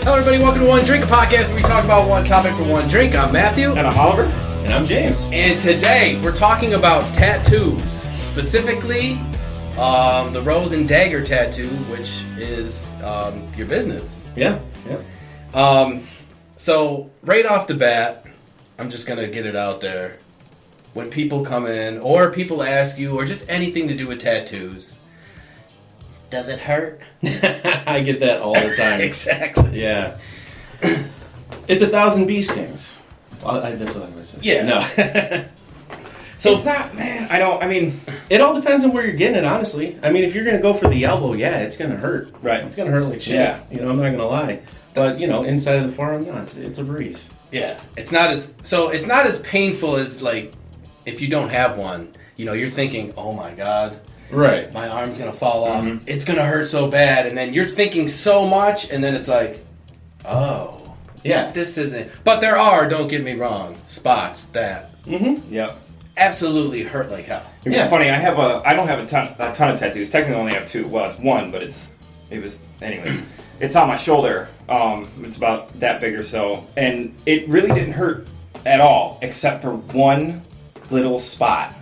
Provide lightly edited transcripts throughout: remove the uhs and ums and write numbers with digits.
Hello, everybody. Welcome to One Drink, a podcast where we talk about one topic for one drink. I'm Matthew. And I'm Oliver. And I'm James. And today we're talking about tattoos, specifically the Rose and Dagger tattoo, which is your business. Yeah. So right off the bat, I'm just gonna get it out there. When people come in, or people ask you, or just anything to do with tattoos, does it hurt? I get that all the time. Exactly. Yeah. It's 1,000 bee stings. Well, that's what I'm going to say. Yeah. No. So it's not, man. I mean, it all depends on where you're getting it, honestly. I mean, if you're going to go for the elbow, yeah, it's going to hurt. Right. It's going to hurt like shit. Yeah. You know, I'm not going to lie. But, you know, inside of the forearm, no, it's a breeze. Yeah. It's not as painful as, like, if you don't have one. You know, you're thinking, oh my God. Right. My arm's going to fall off. Mm-hmm. It's going to hurt so bad. And then you're thinking so much, and then it's like, oh. Yeah. This isn't. But there are, don't get me wrong, spots that Yep. absolutely hurt like hell. It was funny. I don't have a ton of tattoos. Technically, I only have two. Well, it's one, but anyways. It's on my shoulder. It's about that big or so, and it really didn't hurt at all, except for one little spot.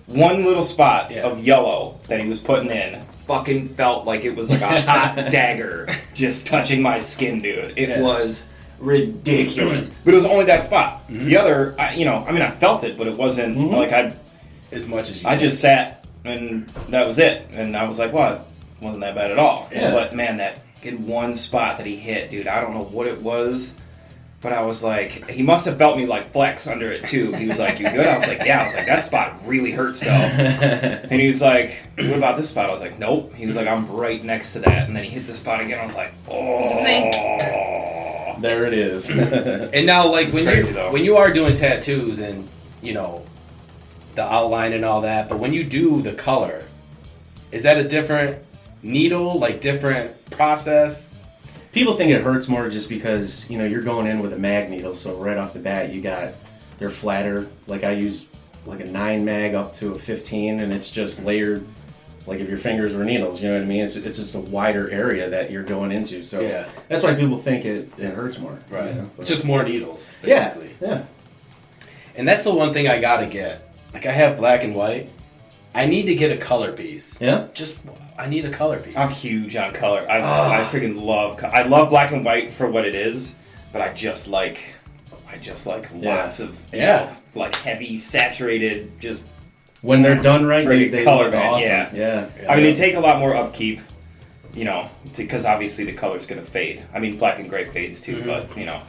One little spot of yellow that he was putting in. Fucking felt like it was like a hot dagger just touching my skin, dude. It was ridiculous. But it was only that spot. Mm-hmm. The other, I felt it, but it wasn't like as much as you I just sat and that was it. And I was like, well, it wasn't that bad at all. Yeah. But man, that one spot that he hit, dude, I don't know what it was. But I was like, he must have felt me like flex under it too. He was like, you good? I was like, yeah. I was like, that spot really hurts though. And he was like, what about this spot? I was like, nope. He was like, I'm right next to that. And then he hit the spot again. I was like, oh. Zink. There it is. And now, like, when you are doing tattoos and, you know, the outline and all that, but when you do the color, is that a different needle, like different process? People think it hurts more just because, you know, you're going in with a mag needle, so right off the bat they're flatter. Like I use like a 9 mag up to a 15, and it's just layered like if your fingers were needles, you know what I mean? It's just a wider area that you're going into, so that's why people think it hurts more. Right. You know? It's just more needles, basically. Yeah. And that's the one thing I gotta get. Like, I have black and white. I need to get a color piece. Yeah? I need a color piece. I'm huge on color. I freaking love. I love black and white for what it is, but I just like lots of you know, like heavy saturated. Just when they're done right, they color look band. awesome. Yeah. I mean, they take a lot more upkeep, you know, because obviously the color's gonna fade. I mean, black and gray fades too, but you know,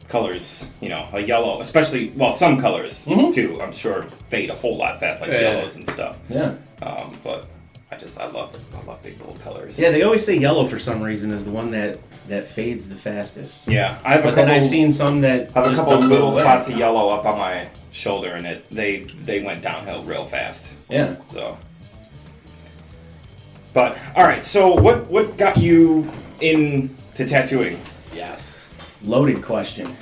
colors, you know, like yellow, especially some colors too. I'm sure fade a whole lot fast, like yellows and stuff. Yeah. But I love big bold colors. Yeah, they always say yellow for some reason is the one that fades the fastest. Yeah, I've seen some that I have a couple of little spots of yellow up on my shoulder, and they went downhill real fast. Yeah. So, but all right. So what got you into tattooing? Yes. Loaded question.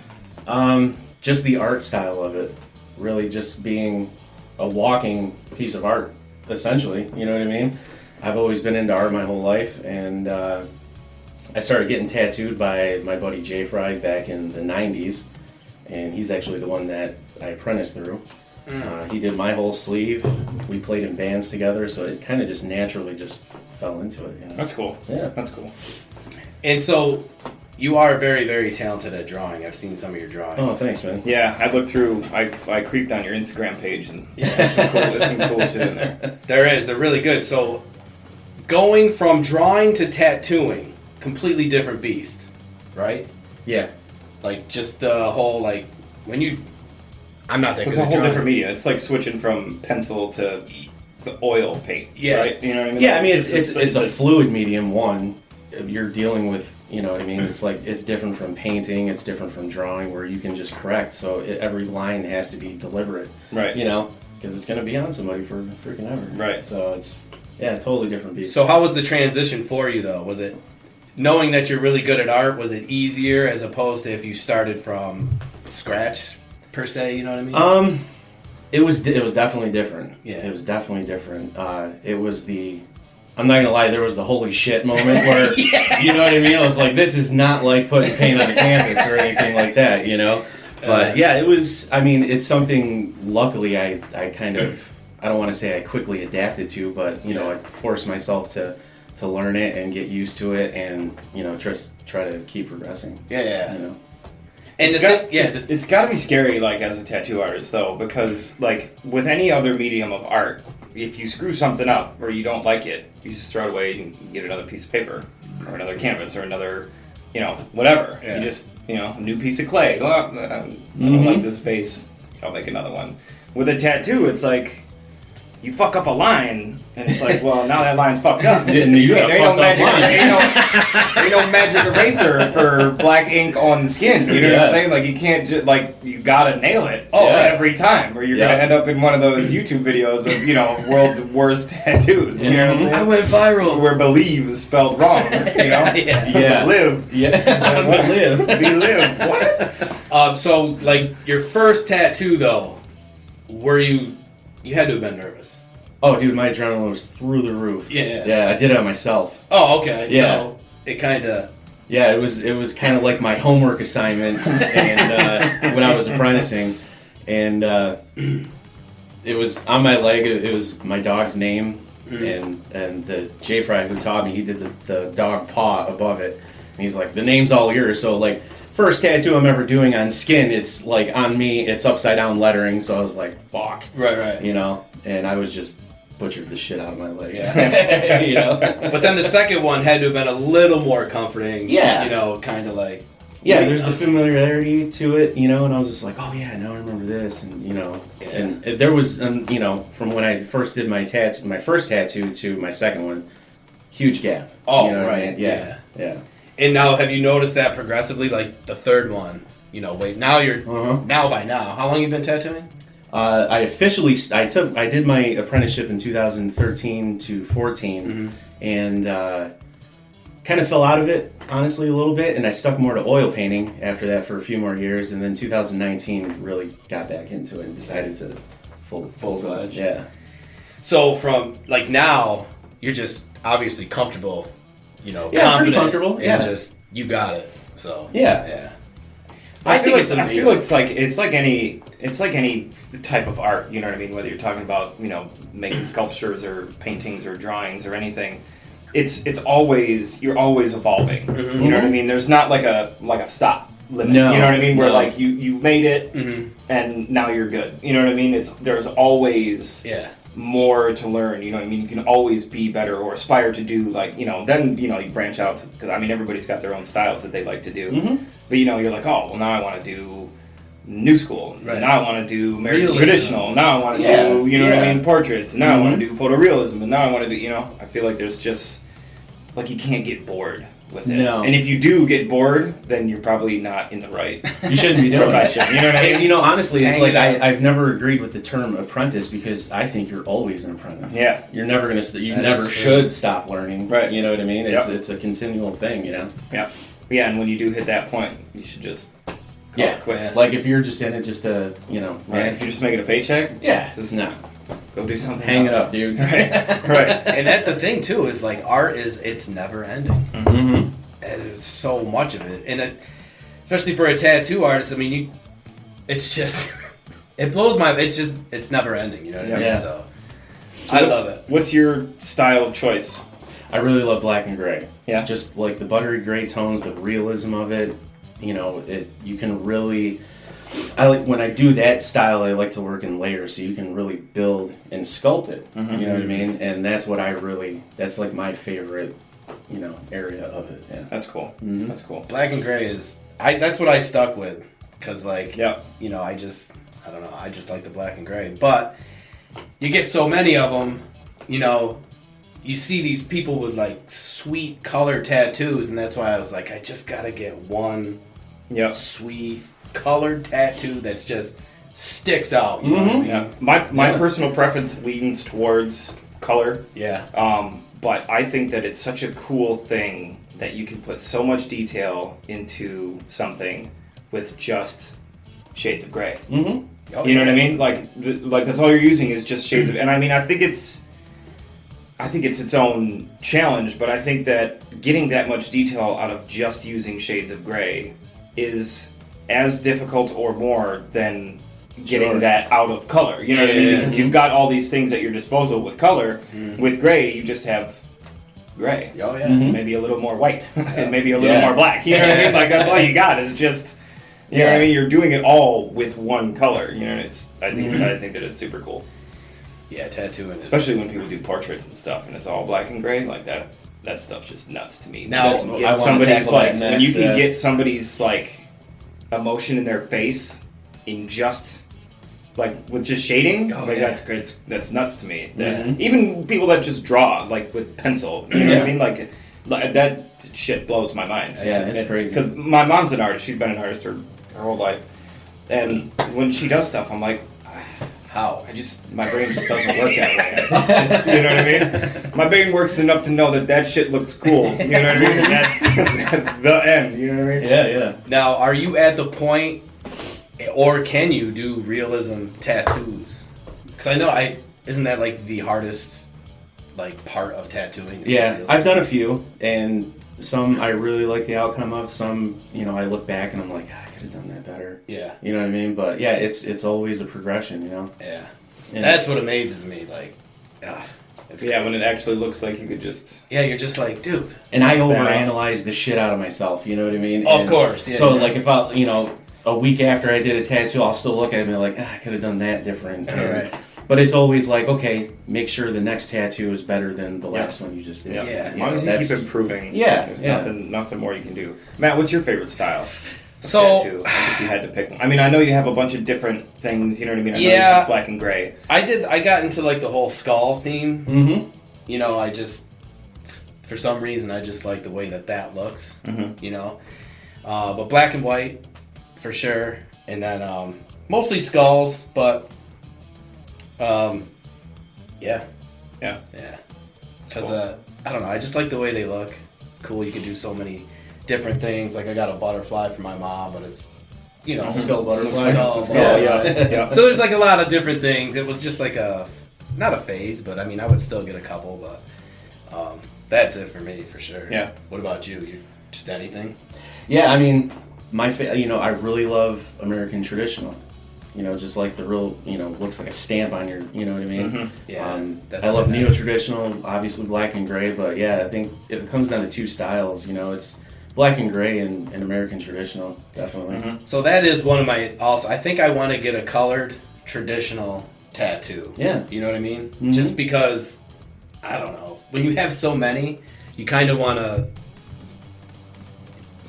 Just the art style of it, really, just being a walking piece of art. Essentially, you know what I mean? I've always been into art my whole life, and I started getting tattooed by my buddy Jay Fry back in the 90s, and he's actually the one that I apprenticed through. He did my whole sleeve. We played in bands together, so it kind of just naturally just fell into it. You know? That's cool. Yeah. That's cool. And so, you are very, very talented at drawing. I've seen some of your drawings. Oh, thanks, man. Yeah, I looked through. I creeped on your Instagram page, and there's some cool shit in there. There is. They're really good. So, going from drawing to tattooing, completely different beast, right? Yeah. Like, just the whole, like, when you... I'm not that good It's a at whole drawing. different medium. It's like switching from pencil to the oil paint. Yeah. Right? You know what I mean? Yeah, I mean, it's a fluid medium, one. You're dealing with, you know what I mean? It's like, it's different from painting, it's different from drawing, where you can just correct, so every line has to be deliberate. Right. You know? Because it's going to be on somebody for freaking ever. Right. So it's, totally different beast. So how was the transition for you, though? Was it, knowing that you're really good at art, was it easier as opposed to if you started from scratch, per se, you know what I mean? It was definitely different. Yeah. It was definitely different. It was the I'm not gonna lie, there was the holy shit moment where, you know what I mean? I was like, this is not like putting paint on a canvas or anything like that, you know? But yeah, it was, I mean, it's something, luckily, I kind of, I don't want to say I quickly adapted to, but, you know, I forced myself to learn it and get used to it and, you know, just try to keep progressing. Yeah. You know? And it's got to be scary, like, as a tattoo artist, though, because, like, with any other medium of art, if you screw something up or you don't like it, you just throw it away and get another piece of paper or another canvas or another, you know, whatever. Yeah. You just, you know, a new piece of clay. Oh, I don't like this face. I'll make another one. With a tattoo, it's like, you fuck up a line, and it's like, well, now that line's fucked up. You got a fucked up line. Ain't no magic eraser for black ink on the skin. You know what I'm saying? Like, you can't just, like, you gotta nail it every time, or you're gonna end up in one of those YouTube videos of, you know, world's worst tattoos. You know what I'm saying? I went viral. Where believe is spelled wrong, you know? Live. Be live. What? So, like, your first tattoo, though, you had to have been nervous. Oh, dude, my adrenaline was through the roof. Yeah, I did it on myself. Oh, okay. Yeah. So it kind of... Yeah, it was kind of like my homework assignment and when I was apprenticing. And it was on my leg, it was my dog's name. And the J-Fry who taught me, he did the dog paw above it. And he's like, the name's all yours. So, like, first tattoo I'm ever doing on skin, it's like on me, it's upside down lettering, so I was like, fuck. Right. You know, and I was just butchered the shit out of my leg. Yeah. You know? But then the second one had to have been a little more comforting. Yeah. You know, kind of like... Yeah, there's the familiarity to it, you know, and I was just like, oh yeah, now I remember this, and you know, and there was, you know, from when I first did my first tattoo to my second one, huge gap. Oh, you know right. I mean? Yeah. And now, have you noticed that progressively, like the third one? You know, now you're now by now. How long you been tattooing? I officially I did my apprenticeship in 2013 to 14, and kind of fell out of it honestly a little bit, and I stuck more to oil painting after that for a few more years, and then 2019 really got back into it and decided to full-fledged. Yeah. So from like now, you're just obviously comfortable. You know, yeah, confident, pretty comfortable. Yeah, and just you got it. So yeah. I think it's amazing. I feel it's like any type of art. You know what I mean? Whether you're talking about, you know, making sculptures or paintings or drawings or anything, it's always, you're always evolving. You know what I mean? There's not like a stop limit. No, you know what I mean? Where like you made it and now you're good. You know what I mean? There's always more to learn. You know what I mean? You can always be better or aspire to do, like, you know, then, you know, you branch out because I mean everybody's got their own styles that they like to do. But you know, you're like, oh well, now I want to do new school. Right. Now I want to do American traditional. Now I want to do, you know what I mean, portraits. Now I want to do photorealism. And now I want to do, you know, I feel like there's just, like, you can't get bored with it. No. And if you do get bored, then you're probably not in the right You shouldn't be doing profession. You know what I mean? You know, honestly, it's like I've never agreed with the term apprentice because I think you're always an apprentice. Yeah. You're never going to, you never should stop learning. Right. You know what I mean? It's a continual thing, you know? Yeah. Yeah, and when you do hit that point, you should just call it quits. Like if you're just in it just to, you know, if you're just making a paycheck, just no. Go do something Hang else. it up, dude. Right. And that's the thing too, is like art it's never ending. And there's so much of it, and especially for a tattoo artist. I mean, it's just it blows my. It's never ending. You know what I mean? Yeah. So I love it. What's your style of choice? I really love black and gray. Yeah. Just like the buttery gray tones, the realism of it. You know, you can really. When I do that style, I like to work in layers, so you can really build and sculpt it. You know what I mean? And that's what that's like my favorite, you know, area of it. Yeah. That's cool. That's cool. Black and gray that's what I stuck with, because like, you know, I don't know, I just like the black and gray. But you get so many of them, you know, you see these people with like sweet color tattoos, and that's why I was like, I just gotta get one sweet colored tattoo that's just sticks out. You know what I mean? Yeah. My personal preference leans towards color. Yeah. But I think that it's such a cool thing that you can put so much detail into something with just shades of gray. Oh, you know what I mean? Like that's all you're using is just shades of. And I mean, I I think it's its own challenge, but I think that getting that much detail out of just using shades of gray is as difficult or more than getting that out of color. You know what I mean? Because you've got all these things at your disposal with color. With gray, you just have gray. Oh yeah. Maybe a little more white, and maybe a little more black. You know what I mean? Like that's all you got is just. You know what I mean? You're doing it all with one color. You know, I think that it's super cool. Yeah, tattooing, especially when people do portraits and stuff, and it's all black and gray like that. That stuff's just nuts to me. Now, get somebody's like when you can get somebody's like emotion in their face in just like with just shading, that's great. That's nuts to me. Even people that just draw like with pencil, you know what I mean? Like that shit blows my mind. Yeah, it's crazy. Because my mom's an artist. She's been an artist her whole life, and when she does stuff, I'm like, how? My brain just doesn't work that way. You know what I mean? My brain works enough to know that shit looks cool. You know what I mean? And that's the end. You know what I mean? Yeah. Now, are you at the point, or can you do realism tattoos? Because I know isn't that like the hardest like part of tattooing? Yeah, I've done a few, and some I really like the outcome of. Some, I look back and I'm like, I could have done that better. Yeah. You know what I mean? But yeah, it's always a progression, Yeah. And that's what amazes me. Like, when it actually looks like you could just. Yeah, you're just like, dude. And I overanalyze the shit out of myself. You know what I mean? Of course. Yeah, so like if a week after I did a tattoo, I'll still look at it and be like, I could have done that different. Right. But it's always like, okay, make sure the next tattoo is better than the last one you just did. Yeah. As long as you keep improving. Yeah. There's nothing more you can do. Matt, what's your favorite style? So, if you had to pick one. I mean, I know you have a bunch of different things, you know what I mean? I know you have black and gray. I got into like the whole skull theme. Mm-hmm. I just, for some reason, I just like the way that looks, but black and white, for sure. And then mostly skulls, but yeah. Because, I don't know, I just like the way they look. It's cool, you can do so many different things. Like I got a butterfly for my mom, but it's skull butterfly. Yeah. So there's like a lot of different things. It was just like not a phase, but I mean I would still get a couple, but that's it for me for sure. Yeah. What about you? You just anything? Yeah, I mean I really love American traditional. Just like the real, looks like a stamp on your, you know what I mean? Mm-hmm. Yeah. I love neo-traditional, obviously black and gray, but yeah, I think if it comes down to two styles, it's black and gray and American traditional, definitely. Mm-hmm. So that is one of my, also, I think I want to get a colored traditional tattoo. Yeah. You know what I mean? Mm-hmm. Just because, I don't know, when you have so many, you kind of want to...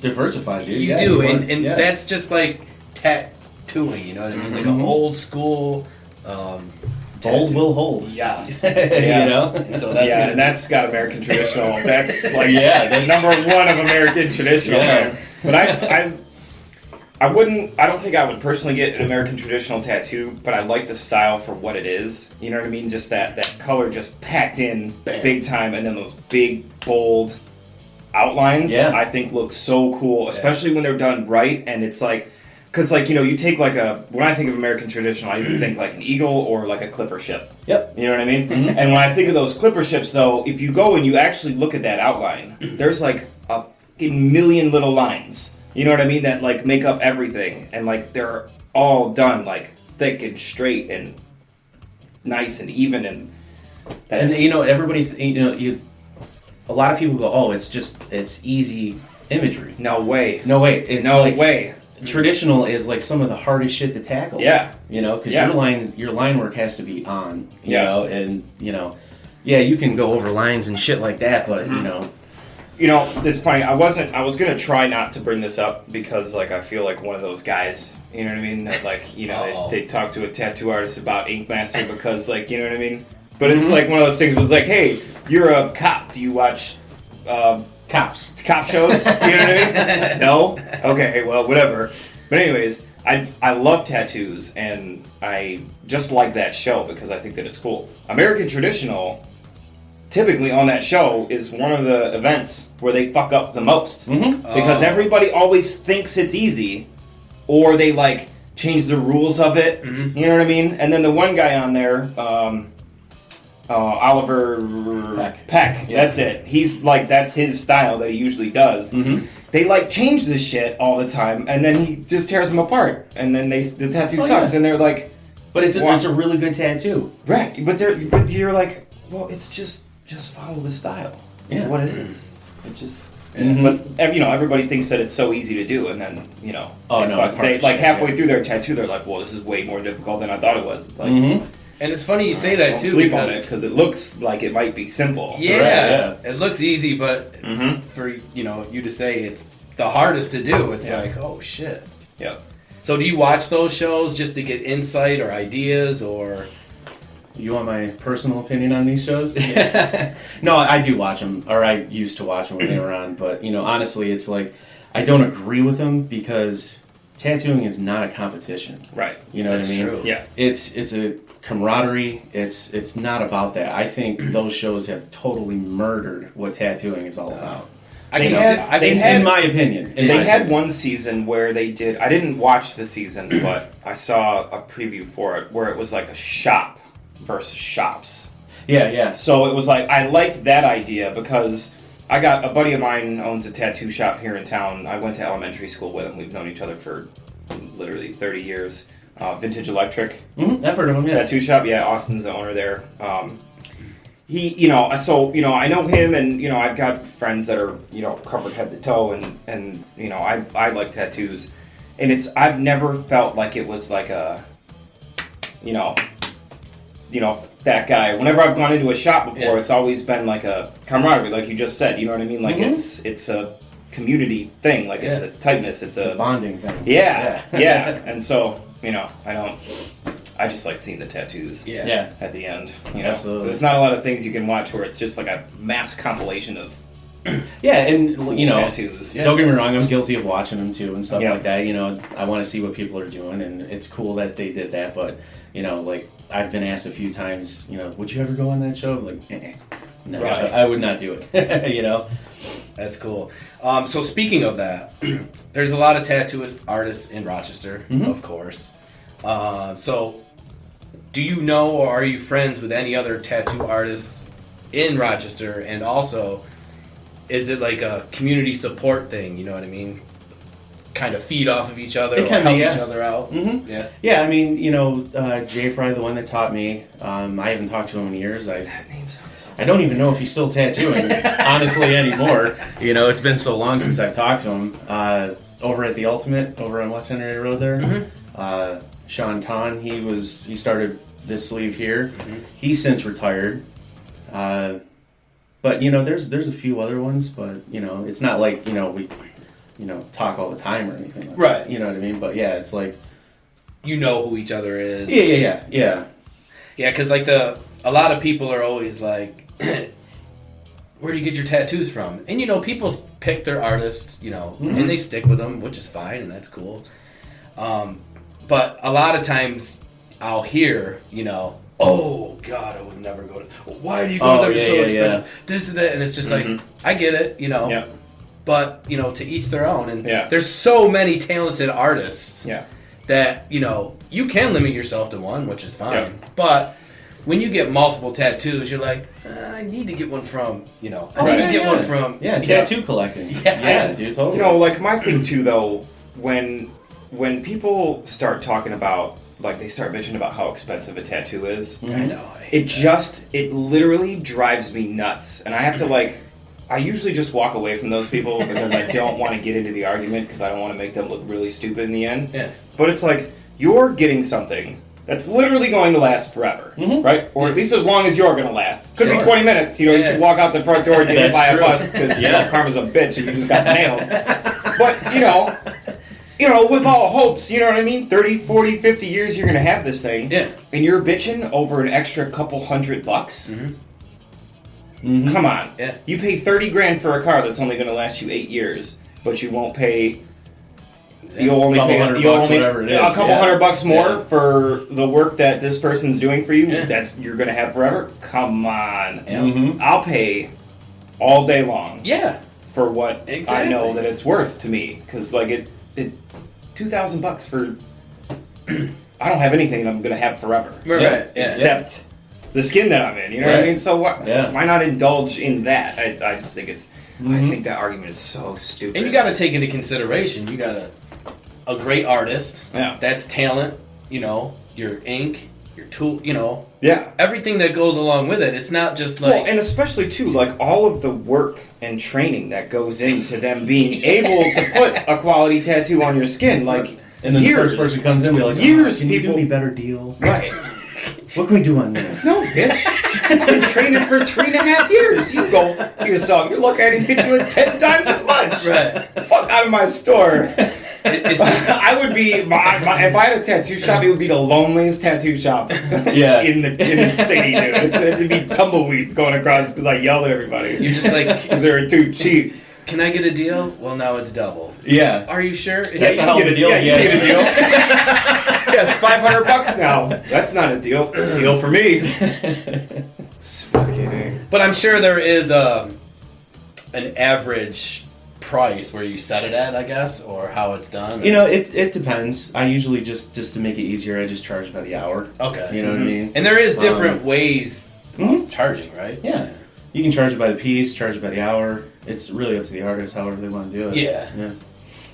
diversify, dude. You do, and that's just like tattooing, you know what I mean? Like an old school... Bold will hold. Yes. And so that's got American traditional. That's like that's number one of American traditional. Yeah. But I don't think I would personally get an American traditional tattoo, but I like the style for what it is. You know what I mean? Just that color just packed in big time, and then those big, bold outlines I think look so cool, especially when they're done right, and it's like, because, like, you take, like, when I think of American traditional, I either think, like, an eagle or, like, a clipper ship. Yep. You know what I mean? Mm-hmm. And when I think of those clipper ships, though, if you go and you actually look at that outline, there's, like, a million little lines, you know what I mean, that, like, make up everything. And, like, they're all done, like, thick and straight and nice and even. And everybody, a lot of people go, oh, it's easy imagery. No way. It's no way. Traditional is like some of the hardest shit to tackle. Yeah. Because your line work has to be on. You know, and you can go over lines and shit like that, but it's funny. I was gonna try not to bring this up because like I feel like one of those guys. You know what I mean? That like they talk to a tattoo artist about Ink Master because like you know what I mean. But it's like one of those things. Was like, hey, you're a cop. Do you watch? Cop shows? You know what I mean? No? Okay, well, whatever. But anyways, I love tattoos, and I just like that show because I think that it's cool. American Traditional, typically on that show, is one of the events where they fuck up the most. Mm-hmm. Because everybody always thinks it's easy, or they, like, change the rules of it. Mm-hmm. You know what I mean? And then the one guy on there, Oliver Peck. Yeah. That's it. He's like, that's his style that he usually does. Mm-hmm. They like change this shit all the time, and then he just tears them apart, and then the tattoo sucks, and they're like, but it's a really good tattoo, right? But you're like, well, it's just follow the style. Yeah, what it is. It just. Mm-hmm. But everybody thinks that it's so easy to do, and then it's hard. They like halfway through their tattoo, they're like, "Well, this is way more difficult than I thought it was." It's like, mm-hmm. And it's funny you say that don't too, sleep on it because it looks like it might be simple. Yeah, it looks easy, but Mm-hmm. for you to say it's the hardest to do, it's like, oh shit. Yeah. So do you watch those shows just to get insight or ideas, or? You want my personal opinion on these shows? No, I do watch them, or I used to watch them when they were on. But honestly, it's like I don't agree with them because tattooing is not a competition. Right. You know That's what I mean? true. Yeah. It's a camaraderie. It's not about that. I think those shows have totally murdered what tattooing is all about. In my opinion. They had one season where they did. I didn't watch the season, but I saw a preview for it where it was like a shop versus shops. Yeah. So it was like, I liked that idea because I got a buddy of mine owns a tattoo shop here in town. I went to elementary school with him. We've known each other for literally 30 years. Vintage Electric. Mm-hmm. I've heard of him, yeah. Tattoo shop, yeah. Austin's the owner there. He, I know him, and, I've got friends that are, covered head to toe, and I like tattoos. And I've never felt like it was like a, that guy. Whenever I've gone into a shop before, it's always been like a camaraderie, like you just said. You know what I mean? Like it's a community thing. Like it's a tightness. It's a bonding thing. Yeah. And so I just like seeing the tattoos. Yeah. At the end, Absolutely. There's not a lot of things you can watch where it's just like a mass compilation of. Yeah, and tattoos. Don't get me wrong, I'm guilty of watching them too and stuff Yeah. like that. I want to see what people are doing, and it's cool that they did that. But like I've been asked a few times, would you ever go on that show? Like, no, Right. I would not do it. That's cool. So speaking of that, there's a lot of tattoo artists in Rochester, of course. So do you know, or are you friends with any other tattoo artists in Rochester? And also, is it like a community support thing? You know what I mean? Kind of feed off of each other, It or can help be, yeah. each other out. Mm-hmm. Yeah. Yeah, I mean, Jay Fry, the one that taught me, I haven't talked to him in years. That name sounds so. I don't even know if he's still tattooing, honestly, anymore. It's been so long since I've talked to him. Over at the Ultimate, over on West Henry Road there, Sean Kahn, he started this sleeve here. Mm-hmm. He's since retired. But there's a few other ones, but it's not like we talk all the time or anything like Right. that. You know what I mean? But yeah, it's like You know who each other is. Yeah. Yeah, because like a lot of people are always like, where do you get your tattoos from? And people pick their artists, and they stick with them, which is fine, and that's cool. But a lot of times I'll hear, oh God, I would never go to. Why do you go there? It's so expensive. This and that, and it's just like, I get it, Yeah. But to each their own, and Yeah. there's so many talented artists. Yeah. That you can limit yourself to one, which is fine. Yeah. But when you get multiple tattoos, you're like, I need to get one from, I need to get one from tattoo collecting. Yes. Yeah, dude, totally. Like my thing too, though, when people start talking about, like, they start bitching about how expensive a tattoo is. Mm-hmm. I know. It literally drives me nuts, and I have to I usually just walk away from those people because I don't want to get into the argument because I don't want to make them look really stupid in the end. Yeah. But it's like, you're getting something that's literally going to last forever, right? Or at least as long as you're going to last. Could be 20 minutes. You can walk out the front door and get hit by a bus because karma's a bitch and you just got nailed. But, with all hopes, you know what I mean? 30, 40, 50 years you're going to have this thing. Yeah. And you're bitching over an extra couple $100. Come on. Yeah. You pay $30,000 for a car that's only going to last you 8 years, but you won't pay. You'll only pay whatever it is. a couple $100 more for the work that this person's doing for you. That's you're going to have forever. Come on. Yeah. I'll pay all day long. Yeah. For what I know that it's worth to me, because it $2,000 for. I don't have anything I'm going to have forever. Right. Except the skin that I'm in. You know what I mean? So why not indulge in that? I just think it's. I think that argument is so stupid. And you got to take into consideration, you got a great artist. Yeah. That's talent. You know, your ink, your tool. You know. Yeah. Everything that goes along with it. It's not just like. Well, and especially too, like all of the work and training that goes into them being able to put a quality tattoo on your skin, like. And then the first person comes in, we're like, years can you people do me a better deal? Right. What can we do on this? No, bitch. I've been training for 3.5 years. You go to yourself. You're lucky I didn't hit you at 10 times as much. Right. Fuck out of my store. I would be if I had a tattoo shop, it would be the loneliest tattoo shop in the city, dude. There'd be tumbleweeds going across because I yelled at everybody. You're just like, because they were too cheap. Can I get a deal? Well, now it's double. Yeah. Are you sure? That's a hell of a deal. Yeah, you get a deal. Yeah, it's $500 now. That's not a deal. It's a deal for me. It's fucking. But I'm sure there is an average price where you set it at, I guess, or how it's done. You know, it depends. I usually just to make it easier, I just charge by the hour. Okay. You know what I mean? And there is different ways of charging, right? Yeah. You can charge it by the piece, charge it by the hour. It's really up to the artist, however they want to do it. Yeah.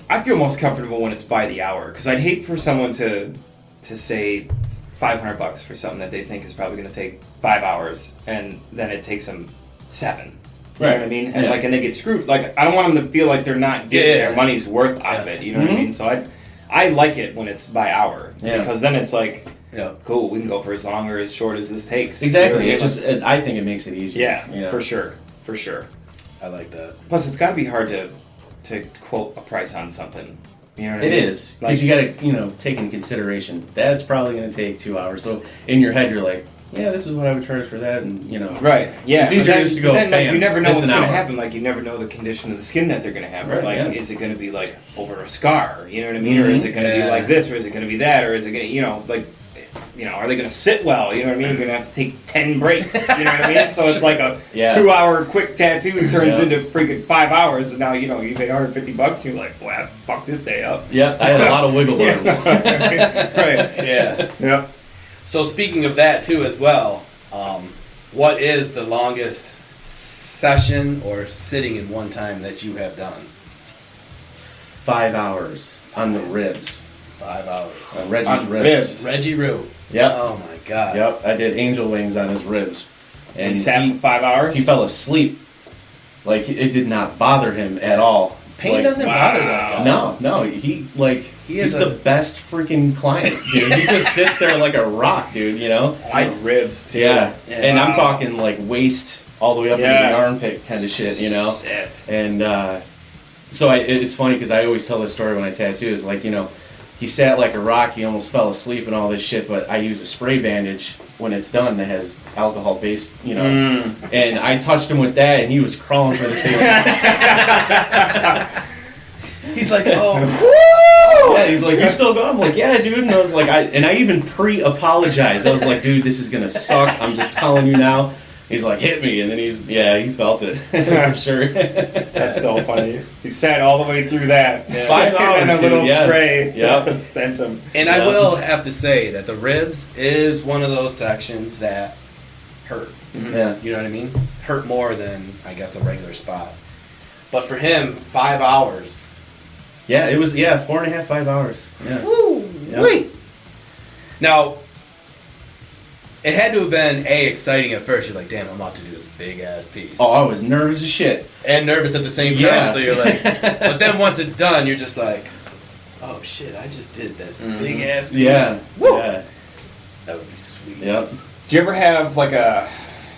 I feel most comfortable when it's by the hour, because I'd hate for someone to say $500 for something that they think is probably going to take 5 hours, and then it takes them 7. You know what I mean? And and they get screwed. Like, I don't want them to feel like they're not getting their money's worth out of it. You know what I mean? So I like it when it's by hour, because then it's like, cool, we can go for as long or as short as this takes. Exactly. I think it makes it easier. Yeah, for sure. For sure. I like that. Plus, it's got to be hard to quote a price on something. You know what I mean? It is. Because you got to, take into consideration, that's probably going to take 2 hours. So in your head, you're like, yeah, this is what I would charge for that, and, Right, yeah. It's easier just to go, you never know what's going to happen. Like, you never know the condition of the skin that they're going to have. Right, like, is it going to be, like, over a scar? You know what I mean? Or is it going to be like this? Or is it going to be that? Or is it going to, are they going to sit well? You know what I mean? You're going to have to take 10 breaks. You know what I mean? So it's like a 2-hour quick tattoo turns into freaking 5 hours, and now, you pay $150, and you're like, well, fuck this day up. Yeah, I had a lot of wiggle arms. Right. Yeah. So speaking of that, too, as well, what is the longest session or sitting in one time that you have done? 5 hours on the ribs. 5 hours. On Reggie's ribs. Reggie Roo. Yep. Oh my God. Yep. I did angel wings on his ribs. And he sat for 5 hours? He fell asleep. Like, it did not bother him at all. Pain doesn't bother that guy. No. He's the best freaking client, dude. He just sits there like a rock, dude, I had ribs, too. Yeah. And I'm talking, like, waist all the way up into the armpit kind of shit, Shit. And, so it's funny because I always tell this story when I tattoo. Is like, he sat like a rock, he almost fell asleep and all this shit, but I use a spray bandage when it's done that has alcohol-based, and I touched him with that, and he was crawling for the same. He's like, oh, woo! Yeah, he's like, you still going? I'm like, yeah, dude. And I was like, I even pre-apologized. I was like, dude, this is going to suck. I'm just telling you now. He's like, hit me, and then he felt it, for sure. That's so funny. He sat all the way through that. Yeah. 5 hours, and a little spray. Yep. Sent him. And I will have to say that the ribs is one of those sections that hurt. Mm-hmm. Yeah. You know what I mean? Hurt more than, I guess, a regular spot. But for him, 5 hours. Yeah, it was, 4.5, 5 hours. Yeah. Woo! Yep. Wait! Now, it had to have been, exciting at first. You're like, damn, I'm about to do this big-ass piece. Oh, I was nervous as shit. And nervous at the same time, Yeah. so you're like... But then once it's done, you're just like, oh, shit, I just did this big-ass piece. Yeah. Woo! Yeah. That would be sweet. Yep. Do you ever have, like,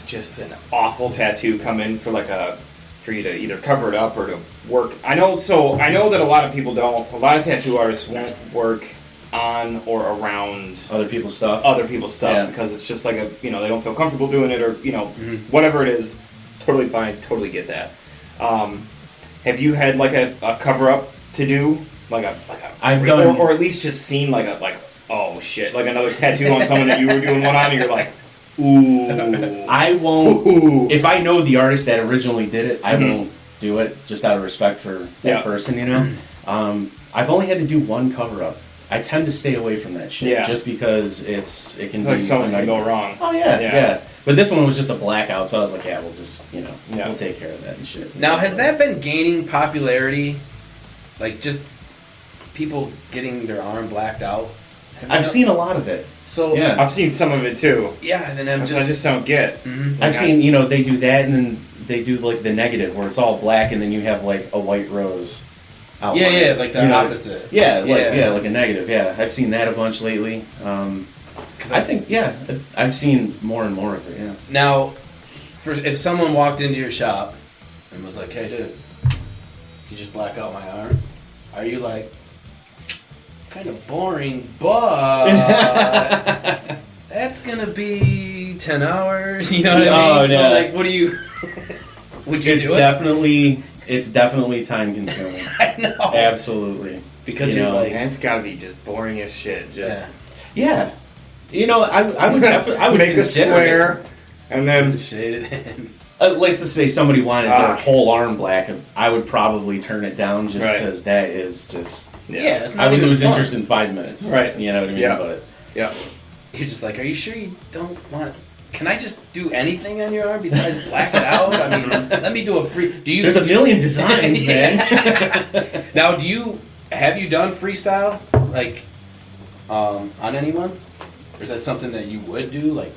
just an awful tattoo come in for you to either cover it up or to work? I know that a lot of people don't. A lot of tattoo artists won't work on or around other people's stuff because it's just like they don't feel comfortable doing it, or whatever it is. Totally fine, totally get that. Have you had like a cover up to do, I've done, or at least just seen oh shit, like another tattoo on someone that you were doing one on, and you're like, ooh. I won't. If I know the artist that originally did it, I won't do it just out of respect for that person. I've only had to do one cover up. I tend to stay away from that shit just because it can be something can go wrong. Oh yeah. But this one was just a blackout, so I was like, yeah, we'll just, Yeah. we'll take care of that and shit. Now, has that been gaining popularity? Like, just people getting their arm blacked out? I've seen a lot of it. So, Yeah. I've seen some of it too. yeah, and then I just don't get. Mhm. I've seen, they do that, and then they do, like, the negative, where it's all black, and then you have, like, a white rose outline. Yeah, it's like the opposite. Yeah, like a negative, yeah. I've seen that a bunch lately. I think, I've seen more and more of it, yeah. Now, if someone walked into your shop and was like, hey, dude, you just black out my arm, are you like, kind of boring, but that's going to be 10 hours, you know what I mean? Yeah. So, like, what do you, would you do it? It's definitely time consuming. I know. Absolutely. Because you're like, man, it's got to be just boring as shit. Just Yeah. I would definitely, I would make a consider square it. and then shade it in. Let's just say somebody wanted their whole arm black, I would probably turn it down just because that is just. Yeah, that's not I would even lose fun. interest in 5 minutes. Right. You know what I mean? Yeah. But yeah. You're just like, are you sure you don't want? Can I just do anything on your arm besides black it out? I mean, let me do a free. There's a million designs, man. Now, have you done freestyle like on anyone? Or is that something that you would do? Like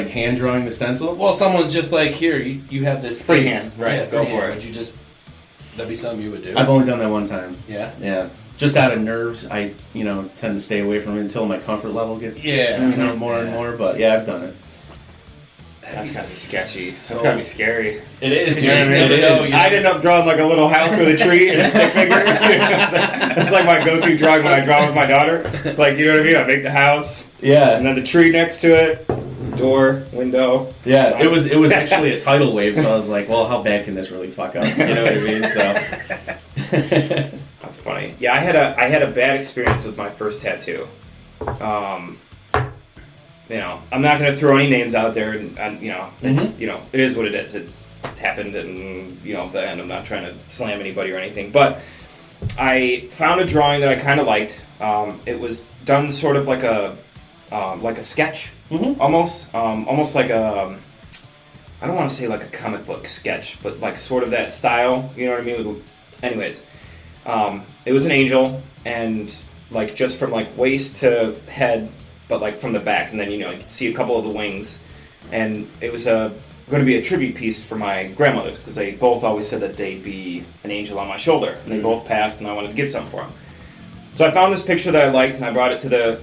hand drawing the stencil? Well, someone's just like, here, you have this Freehand, right, Yeah, go freehand. for it. Would you just? That'd be something you would do. I've only done that one time. Yeah. Yeah. Just out of nerves, I tend to stay away from it until my comfort level gets more and more. But yeah, I've done it. That's gotta be sketchy. So- That's gotta be scary. It is. You know what I mean? It is. I'd end up drawing like a little house with a tree and a stick figure. That's like my go-to drawing when I draw with my daughter. Like, you know what I mean? I make the house, Yeah. and then the tree next to it, door, window. Yeah, it was actually a tidal wave, so I was like, well, how bad can this really fuck up? You know what I mean? So That's funny. Yeah, I had a bad experience with my first tattoo. I'm not going to throw any names out there, and it's it is what it is. It happened, and the end. I'm not trying to slam anybody or anything, but I found a drawing that I kind of liked. It was done sort of like a sketch, almost like a. I don't want to say like a comic book sketch, but like sort of that style. You know what I mean? Anyways, it was an angel, and like just from like waist to head, but like from the back, and then you could see a couple of the wings, and it was going to be a tribute piece for my grandmothers because they both always said that they'd be an angel on my shoulder, and they both passed, and I wanted to get some for them. So I found this picture that I liked, and I brought it to the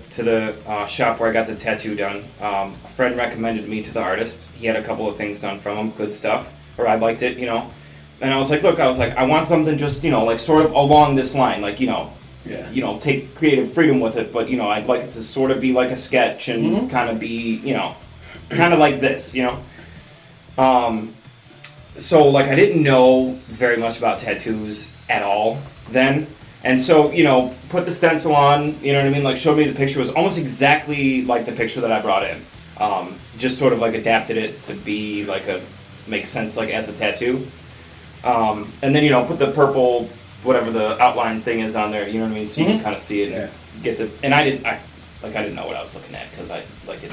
shop where I got the tattoo done. A friend recommended me to the artist. He had a couple of things done from him, good stuff, or I liked it, And I was like, look, I want something just, like sort of along this line, like, take creative freedom with it, but, I'd like it to sort of be like a sketch and kind of be, kind of like this, So, like, I didn't know very much about tattoos at all then. And so, put the stencil on, you know what I mean? Like, showed me the picture. It was almost exactly like the picture that I brought in. Just sort of, like, adapted it to be, like, make sense, like, as a tattoo. And then, put the purple, whatever the outline thing is on there, you know what I mean? So you can kind of see it and get the... And I didn't know what I was looking at because it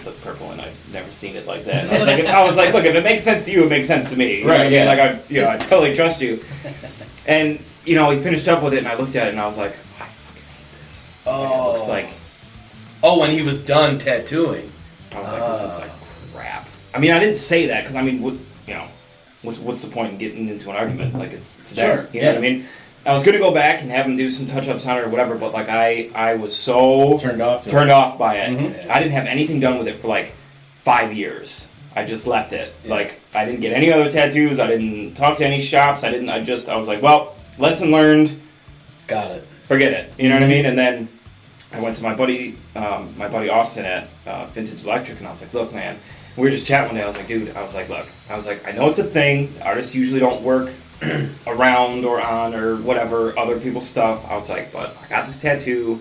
looked purple and I've never seen it like that. I was like, look, if it makes sense to you, it makes sense to me. You know what I mean? Like, I totally trust you. And... he finished up with it, and I looked at it, and I was like, I fucking hate this. It looks like... Oh, when he was done tattooing. I was like, this looks like crap. I mean, I didn't say that, because, I mean, what's the point in getting into an argument? Like, it's there. You know what I mean? I was going to go back and have him do some touch-ups on it or whatever, but, like, I was so... turned off by it. Mm-hmm. I didn't have anything done with it for, like, 5 years. I just left it. Yeah. Like, I didn't get any other tattoos. I didn't talk to any shops. I was like, well... lesson learned. Got it. Forget it. You know what I mean? And then I went to my buddy Austin at Vintage Electric, and I was like, look, man. We were just chatting one day. I was like, dude. Look. I know it's a thing. Artists usually don't work around or on or whatever other people's stuff. I was like, but I got this tattoo.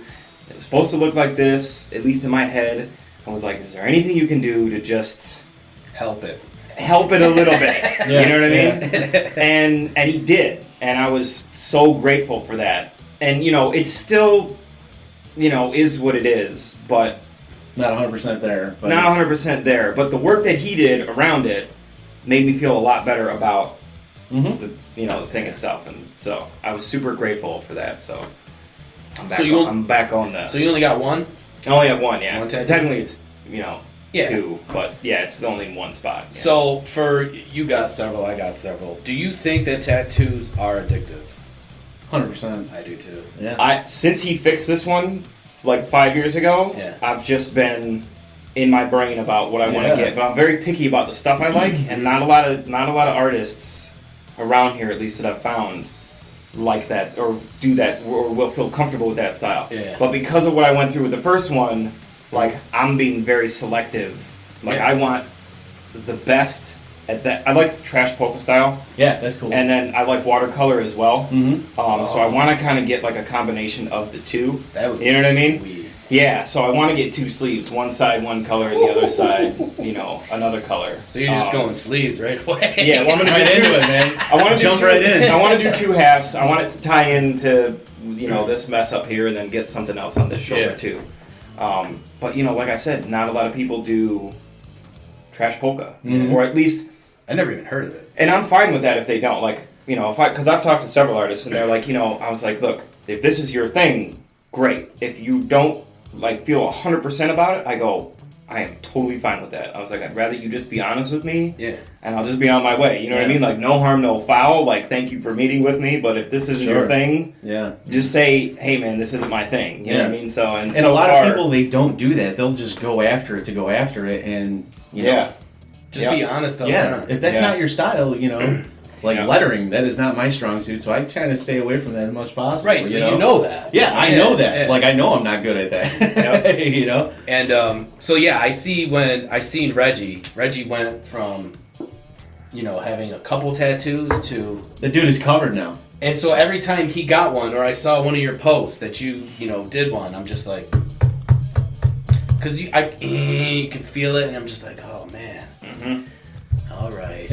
It was supposed to look like this, at least in my head. I was like, is there anything you can do to just help it a little bit? You know what I mean? And he did. And I was so grateful for that. And, it's still, is what it is. But Not 100% there. But not 100% there, but the work that he did around it made me feel a lot better about the thing itself, and so I was super grateful for that. So I'm back on that. So you only got one? I only have one, yeah. One tattoo? Technically, it's two, but yeah, it's only in one spot. Yeah. So for you got several, I got several. Do you think that tattoos are addictive? 100%. I do too. Yeah. Since he fixed this one like 5 years ago, I've just been in my brain about what I want to get, but I'm very picky about the stuff I like, and not a lot of artists around here, at least that I've found, like that or do that or will feel comfortable with that style. Yeah. But because of what I went through with the first one, like I'm being very selective. Like I want the best at that. I like the trash polka style. Yeah, that's cool. And then I like watercolor as well. Mm-hmm. So I want to kind of get like a combination of the two. That would be what I mean? Sweet. Yeah, so I want to get two sleeves. One side, one color, and the other side, another color. So you're just going sleeves right away. Yeah, well, I'm going to right do into it, man. I want to jump right in. I want to do 2 halves. I want it to tie into, this mess up here, and then get something else on this shoulder too. But like I said, not a lot of people do trash polka, or at least I never even heard of it. And I'm fine with that if they don't. Like, because I've talked to several artists, and they're like, I was like, look, if this is your thing, great. If you don't feel 100% about it, I go, I am totally fine with that. I was like, I'd rather you just be honest with me, and I'll just be on my way. You know what I mean? Like, no harm, no foul. Like, thank you for meeting with me, but if this isn't your thing, just say, hey, man, this isn't my thing. You know what I mean? So and a lot of people, they don't do that. They'll just go after it to go after it, and just be honest. If that's not your style, lettering, that is not my strong suit, so I kind of stay away from that as much as possible. Right, so you know that. Yeah, I know that. Yeah. Like, I know I'm not good at that. And so I see when I seen Reggie went from having a couple tattoos to the dude is covered now. And so every time he got one, or I saw one of your posts that you did one, I'm just like, because you can feel it, and I'm just like, oh man. Mm-hmm. All right.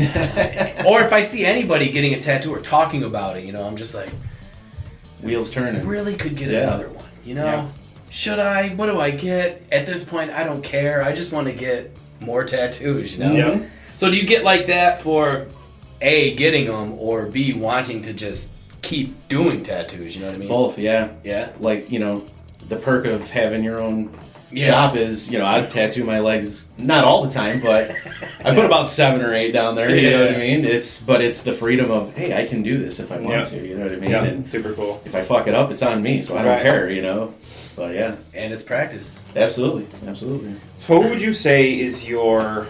Or if I see anybody getting a tattoo or talking about it, I'm just like, wheels turning. Really could get another one, Should I? What do I get? At this point, I don't care. I just want to get more tattoos, Yeah. So do you get like that for A, getting them, or B, wanting to just keep doing tattoos, you know what I mean? Both, yeah. Yeah? Like, the perk of having your own shop is, I tattoo my legs, not all the time, but I put about 7 or 8 down there, you know what I mean? It's the freedom of, hey, I can do this if I want to, you know what I mean? Yeah, and super cool. If I fuck it up, it's on me, so I don't care, But yeah. And it's practice. Absolutely. So what would you say is your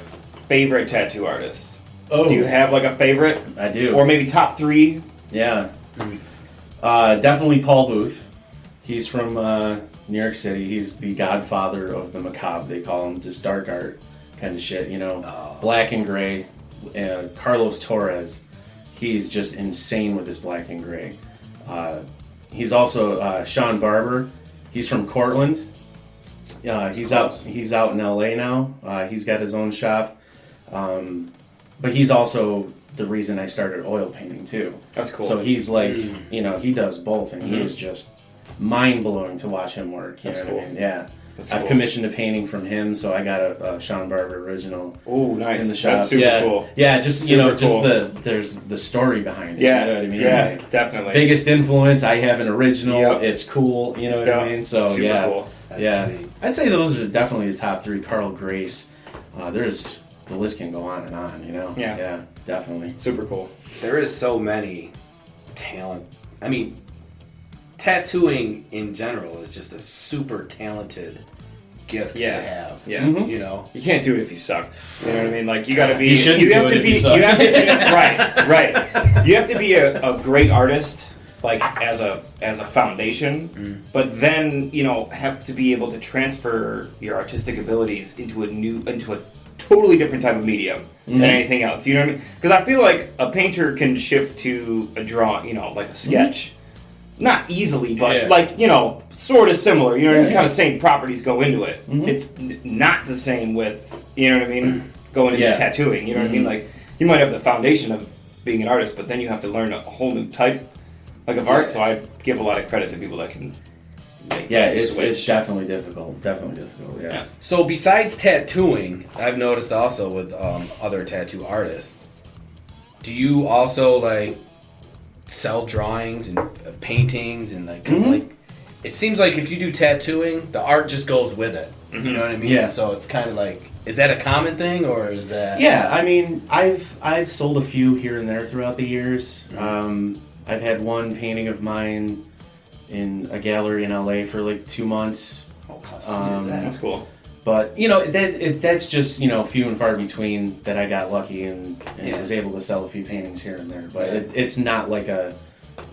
favorite tattoo artist? Oh. Do you have like a favorite? I do. Or maybe top 3? Yeah. Definitely Paul Booth. He's from New York City. He's the godfather of the macabre. They call him just dark art kind of shit, Black and gray. Carlos Torres, he's just insane with his black and gray. He's also Sean Barber. He's from Cortland. He's out in LA now. He's got his own shop. But he's also the reason I started oil painting too. That's cool. So he's like, he does both, and he is just mind-blowing to watch him work. That's cool. What I mean? Yeah. I've commissioned a painting from him, so I got a Sean Barber original. Oh, nice. In the shop. That's super cool. Yeah, just super just cool. there's the story behind it. Yeah, you know what I mean? Yeah, like, definitely. Biggest influence. I have an original. It's cool. You know what I mean? So super cool. That's sweet. I'd say those are definitely the top 3. Carl Grace. The list can go on and on. Yeah, definitely. Super cool. There is so many talent. I mean, tattooing in general is just a super talented gift to have. Yeah. Mm-hmm. You can't do it if you suck. You know what I mean? Like, you gotta be. You have to be right. You have to be a great artist, like as a foundation, but then have to be able to transfer your artistic abilities into a totally different type of medium than anything else. You know what I mean? Because I feel like a painter can shift to a drawing, like a sketch. Not easily, but sort of similar. You know what I mean? Kind of same properties go into it. It's not the same with, you know what I mean, going into tattooing. You know what I mean? Like, you might have the foundation of being an artist, but then you have to learn a whole new type of art. So I give a lot of credit to people that can Yeah, it's definitely difficult. Definitely difficult. Yeah. So besides tattooing, I've noticed also with other tattoo artists, do you also like sell drawings and paintings and like? Cause like, it seems like if you do tattooing, the art just goes with it. You know what I mean? Yeah. So it's kind of like, is that a common thing or is that? Yeah, I mean, I've sold a few here and there throughout the years. I've had one painting of mine in a gallery in LA for like 2 months. Oh, how sweet is that? That's cool. But you know that's just few and far between that I got lucky and was able to sell a few paintings here and there. But it's not like a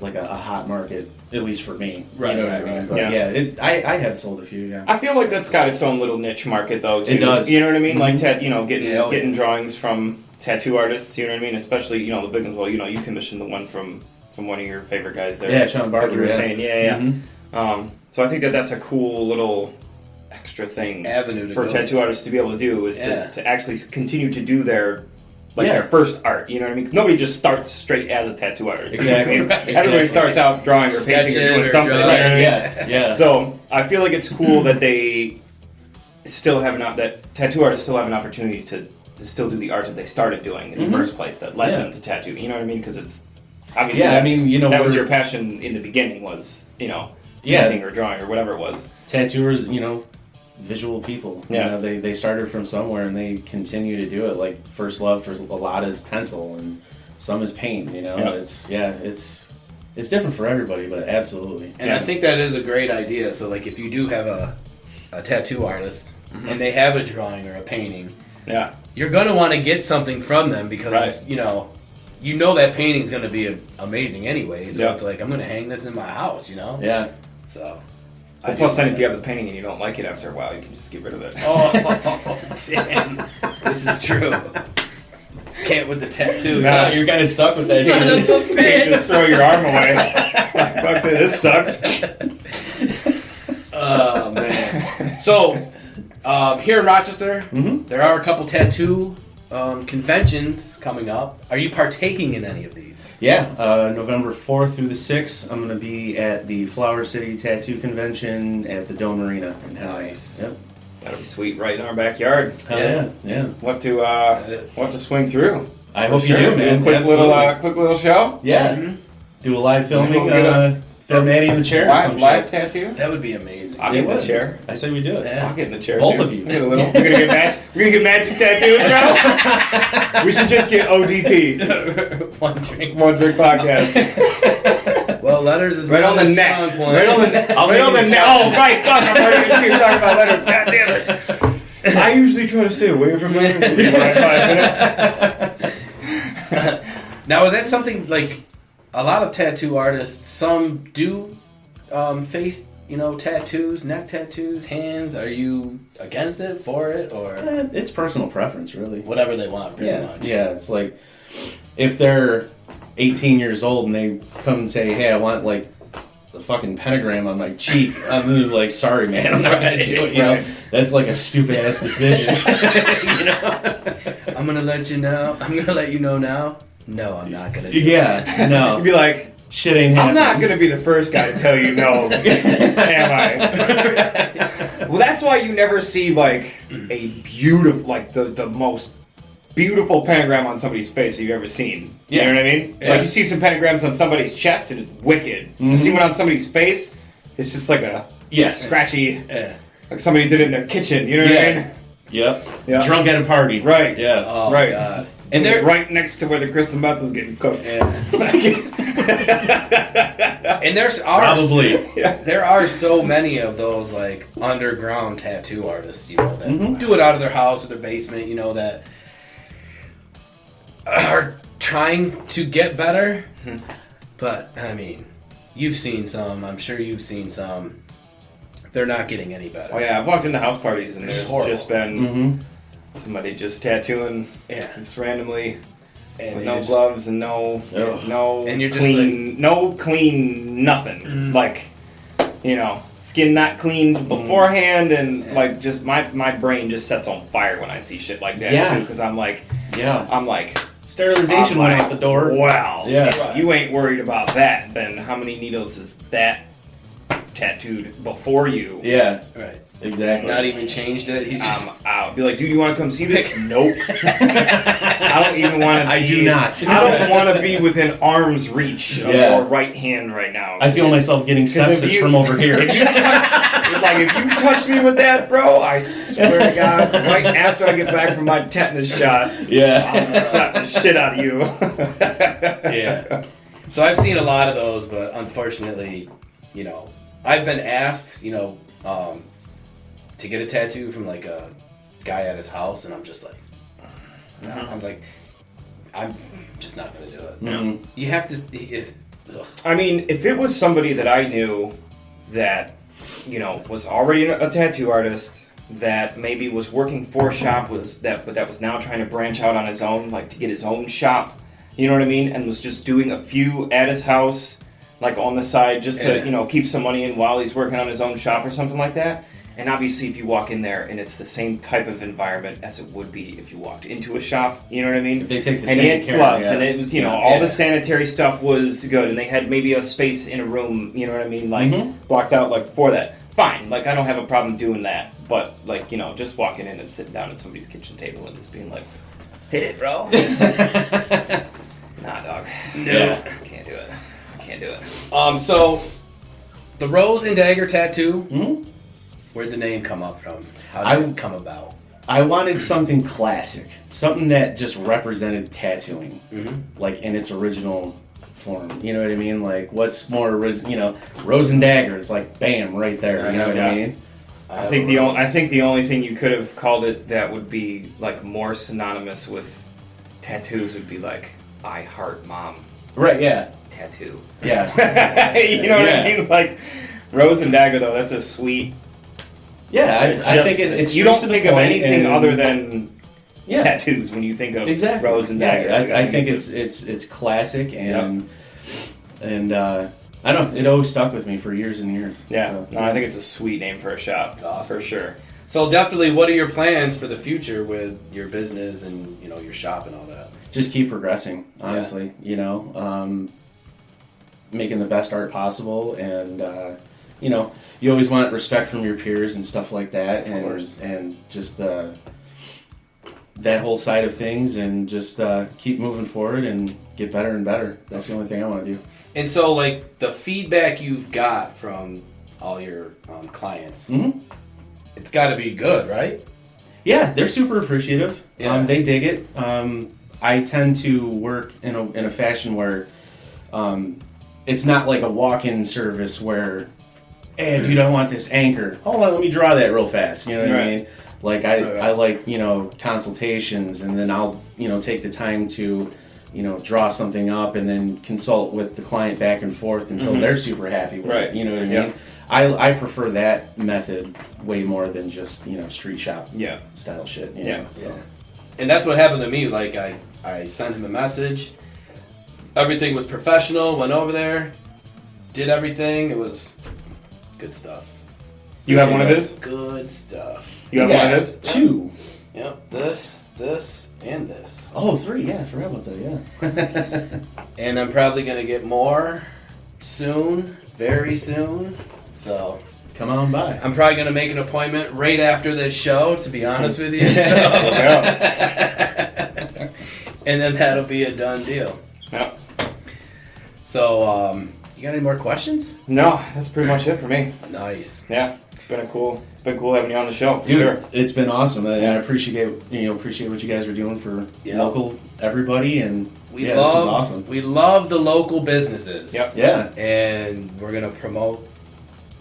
hot market, at least for me. Right, you know right, what I mean? right. But I have sold a few. Yeah. I feel like that's got its own little niche market though. Too. It does. You know what I mean? Like getting Yeah. drawings from tattoo artists. You know what I mean? Especially the big ones. Well, you commissioned the one from one of your favorite guys there. Yeah, Sean Barker. Like you were saying, yeah. Mm-hmm. So I think that's a cool little extra thing Avenue to for go. tattoo artists to be able to do is to actually continue to do their first art. You know what I mean? 'Cause nobody just starts straight as a tattoo artist. Exactly. You know what I mean? Everybody starts out drawing or painting or doing something. drawing. Right? Yeah. So I feel like it's cool that they still have that tattoo artists still have an opportunity to still do the art that they started doing in the first place that led them to tattoo. You know what I mean? Because it's obviously that was your passion in the beginning was painting or drawing or whatever it was. Tattooers, visual people. Yeah. They started from somewhere and they continue to do it. Like first love for a lot is pencil and some is paint. It's different for everybody, but absolutely. And I think that is a great idea. So like if you do have a tattoo artist and they have a drawing or a painting, you're gonna want to get something from them because you know that painting's gonna be amazing anyway. So it's like I'm gonna hang this in my house. Yeah. So. Well, plus, then if you have the painting and you don't like it after a while, you can just get rid of it. Oh, damn. This is true. Can't with the tattoo. No, you're kind of stuck with that Son of shit. a You bitch. just throw your arm away. Like, fuck this sucks. Oh, man. So, here in Rochester, there are a couple tattoo conventions coming up. Are you partaking in any of these? Yeah, November 4th through the 6th, I'm going to be at the Flower City Tattoo Convention at the Dome Arena in LA. Nice. Yep. That'll be sweet, right in our backyard. Yeah. We'll have to swing through. I hope you do, man. Do a quick little show. Yeah. Do a live filming. We'll get Throw Maddie in the chair or some live shit. tattoo. That would be amazing. I'll get in the chair. I say we do it. Yeah. I'll get in the chair. Both too. of you. We're gonna get magic tattoos, bro. We should just get ODP. One drink podcast. Well, letters is Right not on the a neck. strong point. Right on the neck. I'll Right on the make neck. an Oh, right. Fuck. I'm already going to talk about letters. God damn it. I usually try to stay away from letters for like 5 minutes. Now, is that something like a lot of tattoo artists? Some do face, tattoos, neck tattoos, hands. Are you against it, for it, or It's personal preference, really. whatever they want? Pretty much. Yeah, it's like if they're 18 years old and they come and say, "Hey, I want like the fucking pentagram on my cheek," I'm gonna be like, "Sorry, man, I'm not gonna do it." You know, that's like a stupid ass decision. I'm gonna let you know. I'm gonna let you know now. No, I'm not gonna. Do Yeah, no. You'd be like, Shit ain't I'm happening. not going to be the first guy to tell you no, am I? Well, that's why you never see, like, a beautiful, like, the most beautiful pentagram on somebody's face you've ever seen. You know what I mean? Yeah. Like, you see some pentagrams on somebody's chest, and it's wicked. You see one on somebody's face, it's just like a scratchy, like somebody did it in their kitchen. You know what I mean? Yep. Yeah. Drunk at a party. Right. Yeah. Oh, Right. God. And they're right next to where the crystal meth was getting cooked. And there are so many of those like underground tattoo artists, that do it out of their house or their basement, that are trying to get better. But I mean, you've seen some. I'm sure you've seen some. They're not getting any better. Oh yeah, I've walked into house parties and there's just been somebody just tattooing, just randomly, and with no gloves and no, and you're just clean, no clean nothing. Like, skin not cleaned beforehand, and like just my brain just sets on fire when I see shit like that too, because I'm like, sterilization went out the door. Wow. Yeah. If you ain't worried about that, then how many needles is that tattooed before you. Yeah, Right. exactly. Not even changed it. He's just. I'm out. Be like, dude, you want to come see this? Nope. I don't even want to. I do not. I don't want to be within arm's reach of your right hand right now. I feel myself getting sepsis from over here. If you touch me with that, bro, I swear to God, right after I get back from my tetanus shot, I'll slap the shit out of you. Yeah. So I've seen a lot of those, but unfortunately, I've been asked, to get a tattoo from like a guy at his house, and I'm just like, I'm like, I'm just not gonna do it. Mm-hmm. You have to. I mean, if it was somebody that I knew that, was already a tattoo artist, that maybe was working for a shop, but that was now trying to branch out on his own, like to get his own shop, you know what I mean, and was just doing a few at his house, like on the side, just to keep some money in while he's working on his own shop or something like that. And obviously, if you walk in there and it's the same type of environment as it would be if you walked into a shop, you know what I mean? If they take the and same he had care, gloves, yeah. and it was, all the sanitary stuff was good, and they had maybe a space in a room, you know what I mean, like blocked out like for that. Fine, like I don't have a problem doing that, but like just walking in and sitting down at somebody's kitchen table and just being like, hit it, bro. Nah, dog. No, can't do it. Can't do it. So the Rose and Dagger tattoo. Where'd the name come up from? How did it come about? I wanted something classic, something that just represented tattooing, like in its original form. You know what I mean? Like, what's more original? Rose and Dagger. It's like, bam, right there. You know what I mean? I think the only thing you could have called it that would be like more synonymous with tattoos would be like, I heart mom. Right? Yeah. Tattoo. Yeah. You know what I mean? Like Rose and Dagger, though. That's a sweet. Yeah, I think it's. You don't think of anything other than yeah. tattoos when you think of exactly. Rose and Dagger. Yeah, I think it's classic and I don't know, it always stuck with me for years and years. Yeah, so, no, I think it's a sweet name for a shop. It's awesome. For sure. So definitely, what are your plans for the future with your business and your shop and all that? Just keep progressing, honestly. Making the best art possible, and you always want respect from your peers and stuff like that, and just that whole side of things, and just keep moving forward and get better and better. That's the only thing I want to do. And so, like, the feedback you've got from all your clients, it's got to be good, right? Yeah, they're super appreciative. Yeah. They dig it. I tend to work in a fashion where it's not like a walk-in service where, hey, dude, I want this anchor. Hold on, let me draw that real fast. You know what I mean? Like, I like, consultations, and then I'll, take the time to, draw something up and then consult with the client back and forth until they're super happy with it. You know what I mean? Yeah. I prefer that method way more than just, street shop style shit. You know, so. Yeah. And that's what happened to me. Like, I sent him a message. Everything was professional. Went over there, did everything. It was good stuff. You have one of his? Good stuff. You have one of his? Two. Yep. This, and this. Oh, 3. Yeah, I forgot about that. Yeah. And I'm probably gonna get more soon, very soon. So come on by. I'm probably gonna make an appointment right after this show. To be honest with you. So. And then that'll be a done deal. Yeah. So, you got any more questions? No, that's pretty much it for me. Nice. Yeah, it's been cool having you on the show, for Dude, sure. It's been awesome. I appreciate what you guys are doing for local everybody, and this was awesome. We love the local businesses. Yep. Yeah. And we're gonna promote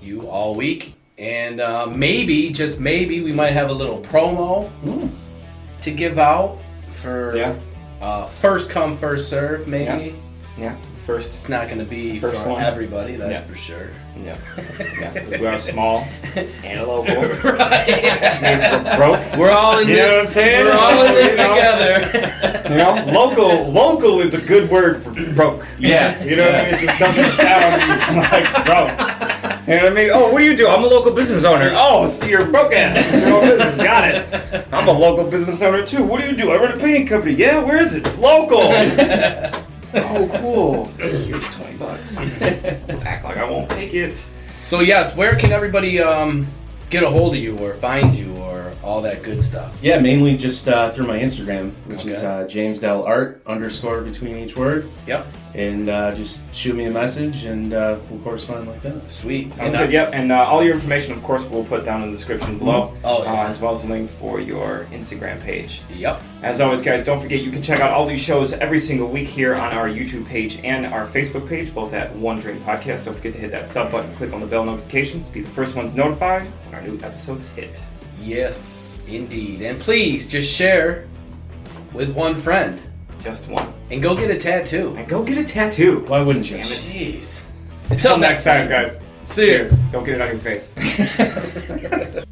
you all week, and maybe, just maybe, we might have a little promo to give out for first come, first serve, maybe. Yeah. First, it's not going to be for everybody, that's for sure. Yeah. We are small and local. Right. Which means we're broke. We're all in this. You know what I'm saying? We're all in this together. Local is a good word for broke. Yeah. You know what I mean? It just doesn't sound like broke. You know what I mean? Oh, what do you do? I'm a local business owner. Oh, so you're broke ass. Your own business. Got it. I'm a local business owner too. What do you do? I run a painting company. Yeah, where is it? It's local. Oh, cool. Here's $20. Act like I won't take it. So yes, where can everybody get a hold of you or find you or all that good stuff? Yeah, mainly just through my Instagram, which Okay. is James Dell Art _ between each word. Yep. And just shoot me a message, and we'll correspond like that. Sweet. Sounds good. Yep. And all your information, of course, we'll put down in the description below. Oh, yeah. As well as a link for your Instagram page. Yep. As always, guys, don't forget you can check out all these shows every single week here on our YouTube page and our Facebook page, both at One Drink Podcast. Don't forget to hit that sub button, click on the bell notifications, be the first ones notified when our new episodes hit. Yes, indeed. And please just share with one friend Just one. and go get a tattoo. And go get a tattoo. Why wouldn't you? Damn it. Jeez. Until next time, guys. See you. Don't get it on your face.